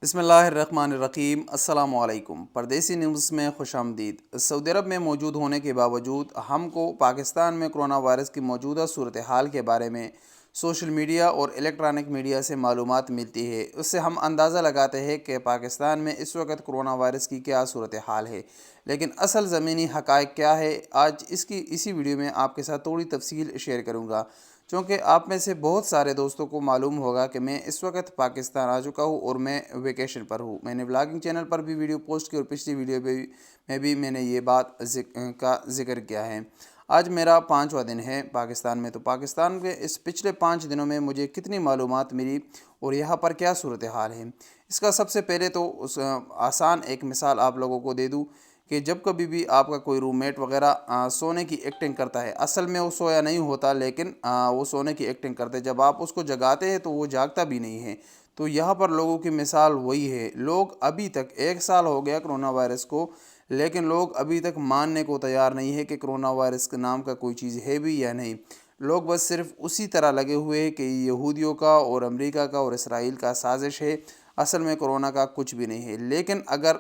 بسم اللہ الرحمن الرحیم۔ السلام علیکم۔ پردیسی نیوز میں خوش آمدید۔ سعودی عرب میں موجود ہونے کے باوجود ہم کو پاکستان میں کرونا وائرس کی موجودہ صورتحال کے بارے میں سوشل میڈیا اور الیکٹرانک میڈیا سے معلومات ملتی ہے۔ اس سے ہم اندازہ لگاتے ہیں کہ پاکستان میں اس وقت کرونا وائرس کی کیا صورتحال ہے، لیکن اصل زمینی حقائق کیا ہے، آج اسی ویڈیو میں آپ کے ساتھ تھوڑی تفصیل شیئر کروں گا، چونکہ آپ میں سے بہت سارے دوستوں کو معلوم ہوگا کہ میں اس وقت پاکستان آ چکا ہوں اور میں ویکیشن پر ہوں۔ میں نے ولاگنگ چینل پر بھی ویڈیو پوسٹ کی اور پچھلی ویڈیو میں بھی میں نے یہ بات کا ذکر کیا ہے۔ آج میرا 5واں دن ہے پاکستان میں، تو پاکستان کے اس پچھلے 5 دنوں میں مجھے کتنی معلومات ملی اور یہاں پر کیا صورتحال ہے، اس کا سب سے پہلے تو آسان ایک مثال آپ لوگوں کو دے دوں کہ جب کبھی بھی آپ کا کوئی روم میٹ وغیرہ سونے کی ایکٹنگ کرتا ہے، اصل میں وہ سویا نہیں ہوتا لیکن وہ سونے کی ایکٹنگ کرتے، جب آپ اس کو جگاتے ہیں تو وہ جاگتا بھی نہیں ہے۔ تو یہاں پر لوگوں کی مثال وہی ہے۔ لوگ ابھی تک 1 سال ہو گیا کرونا وائرس کو، لیکن لوگ ابھی تک ماننے کو تیار نہیں ہے کہ کرونا وائرس کے نام کا کوئی چیز ہے بھی یا نہیں۔ لوگ بس صرف اسی طرح لگے ہوئے ہیں کہ یہودیوں کا اور امریکہ کا اور اسرائیل کا سازش ہے، اصل میں کرونا کا کچھ بھی نہیں ہے۔ لیکن اگر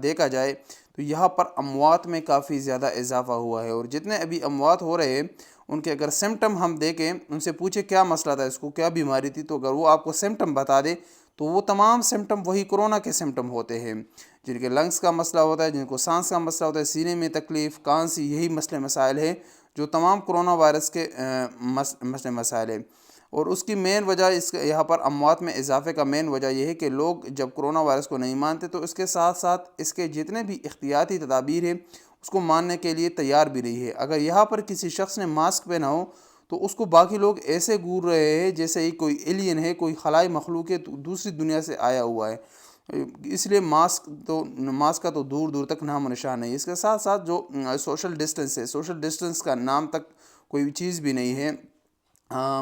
دیکھا جائے تو یہاں پر اموات میں کافی زیادہ اضافہ ہوا ہے، اور جتنے ابھی اموات ہو رہے ہیں ان کے اگر سمٹم ہم دیکھیں، ان سے پوچھیں کیا مسئلہ تھا، اس کو کیا بیماری تھی، تو اگر وہ آپ کو سمٹم بتا دے تو وہ تمام سمٹم وہی کرونا کے سمٹم ہوتے ہیں۔ جن کے لنگس کا مسئلہ ہوتا ہے، جن کو سانس کا مسئلہ ہوتا ہے، سینے میں تکلیف، کانسی، یہی مسئلے مسائل ہیں جو تمام کرونا وائرس کے مسئلے مسائل ہیں۔ اور اس کی مین وجہ یہاں پر اموات میں اضافے کا مین وجہ یہ ہے کہ لوگ جب کرونا وائرس کو نہیں مانتے تو اس کے ساتھ ساتھ اس کے جتنے بھی احتیاطی تدابیر ہیں اس کو ماننے کے لیے تیار بھی نہیں ہے۔ اگر یہاں پر کسی شخص نے ماسک پہنا ہو تو اس کو باقی لوگ ایسے گور رہے ہیں جیسے ہی کوئی ایلین ہے، کوئی خلائی مخلوق ہے، دوسری دنیا سے آیا ہوا ہے۔ اس لیے ماسک کا تو دور دور تک نام و نشان نہیں۔ اس کے ساتھ ساتھ جو سوشل ڈسٹنس ہے، سوشل ڈسٹنس کا نام تک کوئی چیز بھی نہیں ہے۔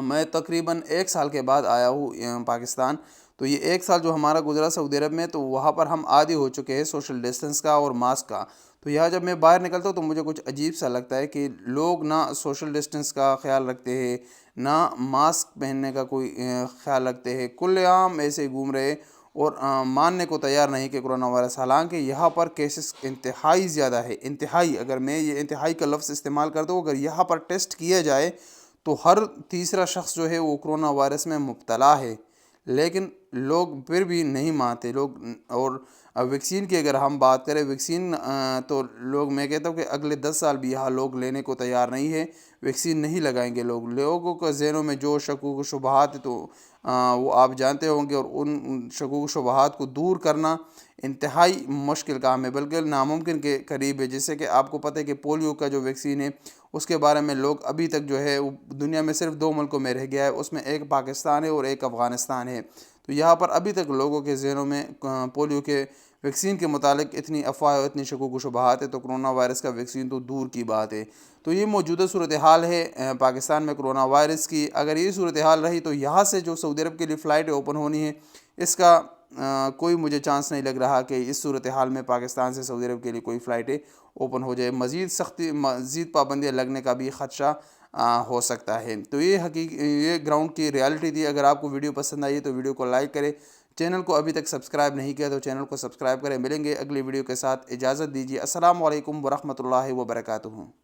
میں تقریباً 1 سال کے بعد آیا ہوں پاکستان، تو یہ 1 سال جو ہمارا گزرا سعودی عرب میں، تو وہاں پر ہم عادی ہو چکے ہیں سوشل ڈسٹنس کا اور ماسک کا۔ تو یہاں جب میں باہر نکلتا ہوں تو مجھے کچھ عجیب سا لگتا ہے کہ لوگ نہ سوشل ڈسٹنس کا خیال رکھتے ہیں، نہ ماسک پہننے کا کوئی خیال رکھتے ہیں، کل عام ایسے ہی گھوم رہے اور ماننے کو تیار نہیں کہ کرونا وائرس، حالانکہ یہاں پر کیسز انتہائی زیادہ ہے، انتہائی، اگر میں یہ انتہائی کا لفظ استعمال کرتا ہوں، اگر یہاں پر ٹیسٹ کیا جائے تو ہر تیسرا شخص جو ہے وہ کرونا وائرس میں مبتلا ہے، لیکن لوگ پھر بھی نہیں مانتے لوگ۔ اور ویکسین کی اگر ہم بات کریں، ویکسین تو لوگ، میں کہتا ہوں کہ اگلے 10 سال بھی یہاں لوگ لینے کو تیار نہیں ہے، ویکسین نہیں لگائیں گے لوگ۔ لوگوں کو ذہنوں میں جو شکوک و شبہات، تو وہ آپ جانتے ہوں گے، اور ان شکوک و شبہات کو دور کرنا انتہائی مشکل کام ہے، بلکہ ناممکن کے قریب ہے۔ جیسے کہ آپ کو پتہ ہے کہ پولیو کا جو ویکسین ہے اس کے بارے میں لوگ ابھی تک جو ہے، دنیا میں صرف 2 ملکوں میں رہ گیا ہے، اس میں ایک پاکستان ہے اور ایک افغانستان ہے۔ تو یہاں پر ابھی تک لوگوں کے ذہنوں میں پولیو کے ویکسین کے متعلق اتنی افواہ اور اتنی شکوک و شبہات ہے، تو کرونا وائرس کا ویکسین تو دور کی بات ہے۔ تو یہ موجودہ صورتحال ہے پاکستان میں کرونا وائرس کی۔ اگر یہ صورتحال رہی تو یہاں سے جو سعودی عرب کے لیے فلائٹیں اوپن ہونی ہے، اس کا کوئی مجھے چانس نہیں لگ رہا کہ اس صورتحال میں پاکستان سے سعودی عرب کے لیے کوئی فلائٹیں اوپن ہو جائے۔ مزید پابندیاں لگنے کا بھی خدشہ ہو سکتا ہے۔ تو یہ گراؤنڈ کی ریالٹی تھی۔ اگر آپ کو ویڈیو پسند آئی تو ویڈیو کو لائک کریں، چینل کو ابھی تک سبسکرائب نہیں کیا تو چینل کو سبسکرائب کریں۔ ملیں گے اگلی ویڈیو کے ساتھ، اجازت دیجیے۔ السلام علیکم ورحمۃ اللہ وبرکاتہ۔